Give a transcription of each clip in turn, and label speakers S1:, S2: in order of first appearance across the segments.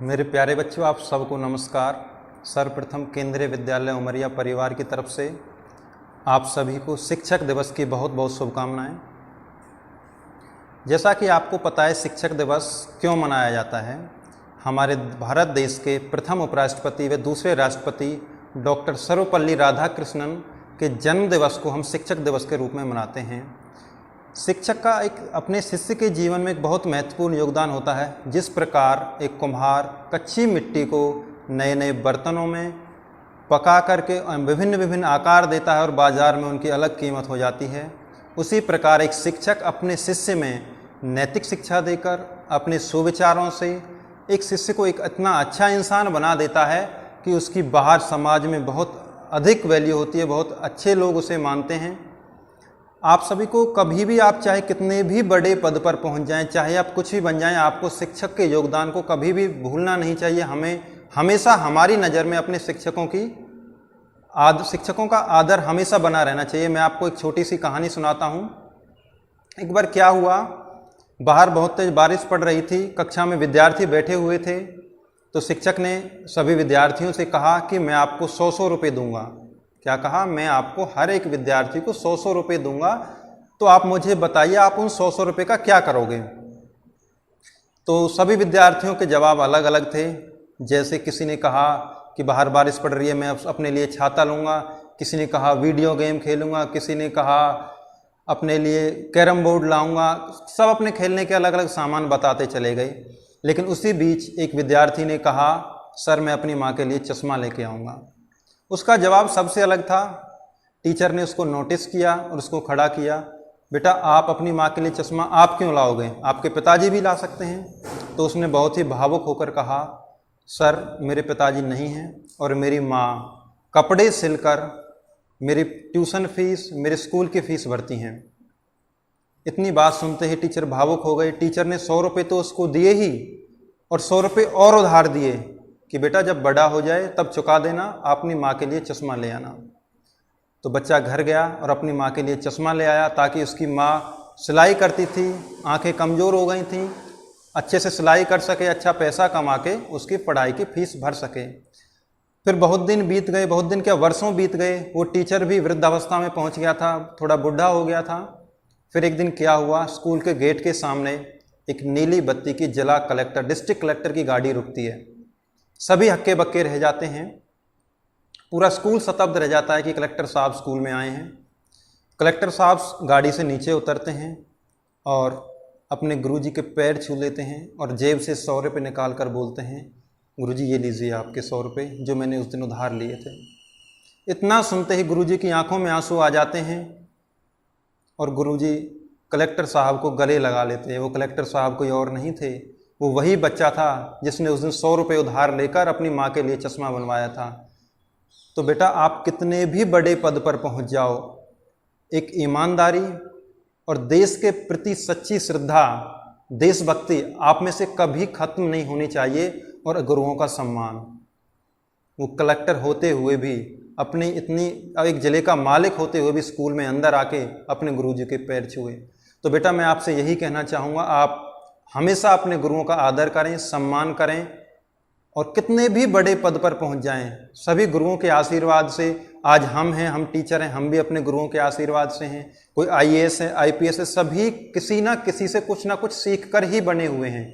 S1: मेरे प्यारे बच्चों, आप सबको नमस्कार। सर्वप्रथम केंद्रीय विद्यालय उमरिया परिवार की तरफ से आप सभी को शिक्षक दिवस की बहुत बहुत शुभकामनाएं। जैसा कि आपको पता है, शिक्षक दिवस क्यों मनाया जाता है। हमारे भारत देश के प्रथम उपराष्ट्रपति व दूसरे राष्ट्रपति डॉक्टर सर्वपल्ली राधाकृष्णन के जन्म दिवस को हम शिक्षक दिवस के रूप में मनाते हैं। शिक्षक का एक अपने शिष्य के जीवन में एक बहुत महत्वपूर्ण योगदान होता है। जिस प्रकार एक कुम्हार कच्ची मिट्टी को नए नए बर्तनों में पका करके विभिन्न विभिन्न आकार देता है और बाज़ार में उनकी अलग कीमत हो जाती है, उसी प्रकार एक शिक्षक अपने शिष्य में नैतिक शिक्षा देकर अपने सुविचारों से एक शिष्य को एक इतना अच्छा इंसान बना देता है कि उसकी बाहर समाज में बहुत अधिक वैल्यू होती है, बहुत अच्छे लोग उसे मानते हैं। आप सभी को कभी भी, आप चाहे कितने भी बड़े पद पर पहुंच जाएं, चाहे आप कुछ भी बन जाएं, आपको शिक्षक के योगदान को कभी भी भूलना नहीं चाहिए। हमें हमेशा हमारी नज़र में अपने शिक्षकों का आदर हमेशा बना रहना चाहिए। मैं आपको एक छोटी सी कहानी सुनाता हूं। एक बार क्या हुआ, बाहर बहुत तेज बारिश पड़ रही थी, कक्षा में विद्यार्थी बैठे हुए थे, तो शिक्षक ने सभी विद्यार्थियों से कहा कि मैं आपको 100 रुपये दूंगा। क्या कहा? मैं आपको हर एक विद्यार्थी को 100 रुपये दूंगा, तो आप मुझे बताइए आप उन 100 रुपये का क्या करोगे। तो सभी विद्यार्थियों के जवाब अलग अलग थे। जैसे किसी ने कहा कि बाहर बारिश पड़ रही है, मैं अपने लिए छाता लूँगा, किसी ने कहा वीडियो गेम खेलूँगा, किसी ने कहा अपने लिए कैरम बोर्ड लाऊँगा। सब अपने खेलने के अलग अलग सामान बताते चले गए। लेकिन उसी बीच एक विद्यार्थी ने कहा, सर मैं अपनी माँ के लिए चश्मा लेके आऊँगा। उसका जवाब सबसे अलग था। टीचर ने उसको नोटिस किया और उसको खड़ा किया, बेटा आप अपनी माँ के लिए चश्मा आप क्यों लाओगे, आपके पिताजी भी ला सकते हैं। तो उसने बहुत ही भावुक होकर कहा, सर मेरे पिताजी नहीं हैं और मेरी माँ कपड़े सिलकर मेरी ट्यूशन फीस, मेरे स्कूल की फ़ीस भरती हैं। इतनी बात सुनते ही टीचर भावुक हो गए। टीचर ने 100 रुपये तो उसको दिए ही और 100 रुपये और उधार दिए कि बेटा जब बड़ा हो जाए तब चुका देना, अपनी माँ के लिए चश्मा ले आना। तो बच्चा घर गया और अपनी माँ के लिए चश्मा ले आया, ताकि उसकी माँ सिलाई करती थी, आंखें कमज़ोर हो गई थीं, अच्छे से सिलाई कर सके, अच्छा पैसा कमा के उसकी पढ़ाई की फीस भर सके। फिर बहुत दिन बीत गए, बहुत दिन क्या वर्षों बीत गए। वो टीचर भी वृद्धावस्था में पहुँच गया था, थोड़ा बूढ़ा हो गया था। फिर एक दिन क्या हुआ, स्कूल के गेट के सामने एक नीली बत्ती की जिला कलेक्टर, डिस्ट्रिक्ट कलेक्टर की गाड़ी रुकती है। सभी हक्के बक्के रह जाते हैं, पूरा स्कूल स्तब्ध रह जाता है कि कलेक्टर साहब स्कूल में आए हैं। कलेक्टर साहब गाड़ी से नीचे उतरते हैं और अपने गुरुजी के पैर छू लेते हैं और जेब से 100 रुपये निकाल कर बोलते हैं, गुरुजी ये लीजिए आपके 100 रुपये जो मैंने उस दिन उधार लिए थे। इतना सुनते ही गुरुजी की आंखों में आंसू आ जाते हैं और गुरुजी कलेक्टर साहब को गले लगा लेते हैं। वो कलेक्टर साहब कोई और नहीं थे, वो वही बच्चा था जिसने उस दिन 100 रुपये उधार लेकर अपनी माँ के लिए चश्मा बनवाया था। तो बेटा आप कितने भी बड़े पद पर पहुँच जाओ, एक ईमानदारी और देश के प्रति सच्ची श्रद्धा, देशभक्ति आप में से कभी खत्म नहीं होनी चाहिए। और गुरुओं का सम्मान, वो कलेक्टर होते हुए भी, अपनी इतनी एक जिले का मालिक होते हुए भी स्कूल में अंदर आके अपने गुरुजी के पैर छुए। तो बेटा मैं आपसे यही कहना चाहूँगा, आप हमेशा अपने गुरुओं का आदर करें, सम्मान करें और कितने भी बड़े पद पर पहुंच जाएं, सभी गुरुओं के आशीर्वाद से आज हम हैं, हम टीचर हैं, हम भी अपने गुरुओं के आशीर्वाद से हैं। कोई IAS है, IPS है, सभी किसी ना किसी से कुछ ना कुछ सीख कर ही बने हुए हैं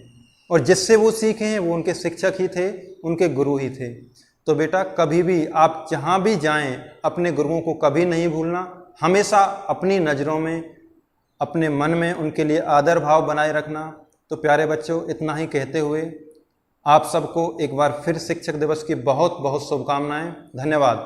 S1: और जिससे वो सीखे हैं वो उनके शिक्षक ही थे, उनके गुरु ही थे। तो बेटा कभी भी आप जहाँ भी जाएँ अपने गुरुओं को कभी नहीं भूलना, हमेशा अपनी नज़रों में, अपने मन में उनके लिए आदर भाव बनाए रखना। तो प्यारे बच्चों, इतना ही कहते हुए आप सबको एक बार फिर शिक्षक दिवस की बहुत बहुत शुभकामनाएं। धन्यवाद।